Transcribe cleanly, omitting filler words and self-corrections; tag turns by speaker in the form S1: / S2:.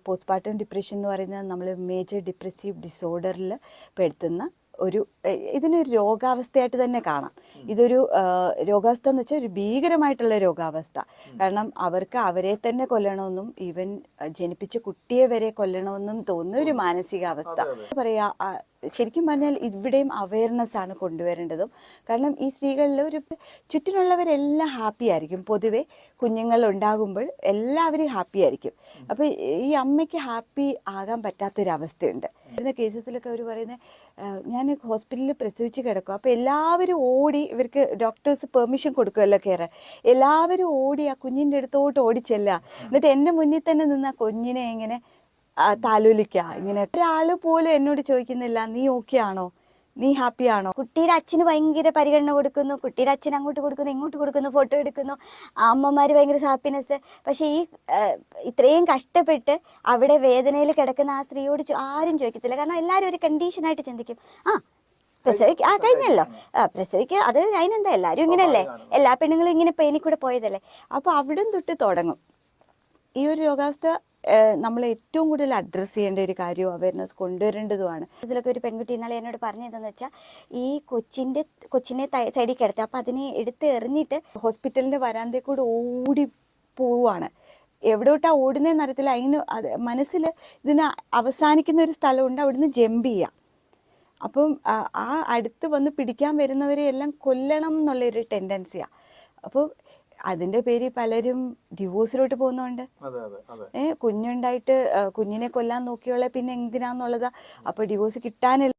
S1: Postpartum depression എന്ന് പറയുന്നത് നമ്മൾ മേജർ ഡിപ്രസീവ് ഡിസോർഡറിൽ പെടുത്തുന്ന ഒരു ഇതിനൊരു രോഗാവസ്ഥയായിട്ട് തന്നെ കാണാം. ഇതൊരു രോഗാവസ്ഥ എന്ന് വെച്ചാൽ ഒരു ഭീകരമായിട്ടുള്ള രോഗാവസ്ഥ. കാരണം അവർക്ക് അവരെ തന്നെ കൊല്ലണമെന്നും ഈവൻ ജനിപ്പിച്ച കുട്ടിയെ വരെ കൊല്ലണമെന്നും തോന്നുന്ന ഒരു മാനസികാവസ്ഥ. പറയാ ശരിക്കും പറഞ്ഞാൽ ഇവിടെയും അവയർനെസ് ആണ് കൊണ്ടുവരേണ്ടതും. കാരണം ഈ സ്ത്രീകളിൽ ഒരു ചുറ്റിനുള്ളവരെല്ലാം ഹാപ്പി ആയിരിക്കും. പൊതുവെ കുഞ്ഞുങ്ങൾ ഉണ്ടാകുമ്പോൾ എല്ലാവരും ഹാപ്പി ആയിരിക്കും. അപ്പോൾ ഈ അമ്മയ്ക്ക് ഹാപ്പി ആകാൻ പറ്റാത്തൊരവസ്ഥയുണ്ട്. വരുന്ന കേസസിലൊക്കെ അവർ പറയുന്നത്, ഞാൻ ഹോസ്പിറ്റലിൽ പ്രസവിച്ച് കിടക്കും, അപ്പോൾ എല്ലാവരും ഓടി, ഇവർക്ക് ഡോക്ടേഴ്സ് പെർമിഷൻ കൊടുക്കുമല്ലോ കയറാൻ, എല്ലാവരും ഓടി ആ കുഞ്ഞിൻ്റെ അടുത്തോട്ട് ഓടിച്ചെല്ല, എന്നിട്ട് എൻ്റെ മുന്നിൽ തന്നെ നിന്ന് ആ കുഞ്ഞിനെ ഇങ്ങനെ താലോലിക്കുക. ഇങ്ങനെ ഒരാൾ പോലും എന്നോട് ചോദിക്കുന്നില്ല, നീ ഓക്കെ ആണോ, നീ ഹാപ്പി ആണോ.
S2: കുട്ടിയുടെ അച്ഛന് ഭയങ്കര പരിഗണന കൊടുക്കുന്നു, കുട്ടിയുടെ അച്ഛൻ അങ്ങോട്ട് കൊടുക്കുന്നു, ഇങ്ങോട്ട് കൊടുക്കുന്നു, ഫോട്ടോ എടുക്കുന്നു, അമ്മമാർ ഭയങ്കര ഹാപ്പിനെസ്. പക്ഷെ ഈ ഇത്രയും കഷ്ടപ്പെട്ട് അവിടെ വേദനയിൽ കിടക്കുന്ന ആ സ്ത്രീയോട് ആരും ചോദിക്കത്തില്ല. കാരണം എല്ലാവരും ഒരു കണ്ടീഷനായിട്ട് ചിന്തിക്കും, കഴിഞ്ഞല്ലോ, പ്രസവിക്കുക, അത് അതിനെന്താ, എല്ലാവരും ഇങ്ങനെയല്ലേ, എല്ലാ പെണ്ണുങ്ങളും ഇങ്ങനെ പെയിനിൽ പോയതല്ലേ. അപ്പോൾ അവിടം തൊട്ട് തുടങ്ങും ഈ ഒരു രോഗാവസ്ഥ. നമ്മൾ ഏറ്റവും കൂടുതൽ അഡ്രസ്സ് ചെയ്യേണ്ട ഒരു കാര്യവും അവയർനെസ് കൊണ്ടുവരേണ്ടതുമാണ്. ഇതിലൊക്കെ ഒരു പെൺകുട്ടി ഇന്നലെ എന്നോട് പറഞ്ഞതെന്ന് വെച്ചാൽ, ഈ കൊച്ചിനെ സൈഡിൽ കിടത്തുക, അപ്പം അതിനെ എടുത്ത് എറിഞ്ഞിട്ട് ഹോസ്പിറ്റലിൻ്റെ വരാന്തയിൽ കൂടെ ഓടി പോവുകയാണ്. എവിടോട്ടാ ഓടുന്നതെന്ന് അറിയത്തില്ല. അതിന് മനസ്സിൽ ഇതിന് അവസാനിക്കുന്ന ഒരു സ്ഥലമുണ്ട്, അവിടുന്ന് ജമ്പ് ചെയ്യുക. അപ്പം ആ അടുത്ത് വന്ന് പിടിക്കാൻ വരുന്നവരെ എല്ലാം കൊല്ലണം എന്നുള്ളൊരു ടെൻഡൻസിയാണ്. അപ്പോൾ അതിൻ്റെ പേരിൽ പലരും ഡിവോഴ്സിലോട്ട് പോകുന്നുണ്ട്. കുഞ്ഞുണ്ടായിട്ട് കുഞ്ഞിനെ കൊല്ലാൻ നോക്കിയുള്ള പിന്നെ എന്തിനാന്നുള്ളതാ. അപ്പോൾ ഡിവോഴ്സ് കിട്ടാനില്ല.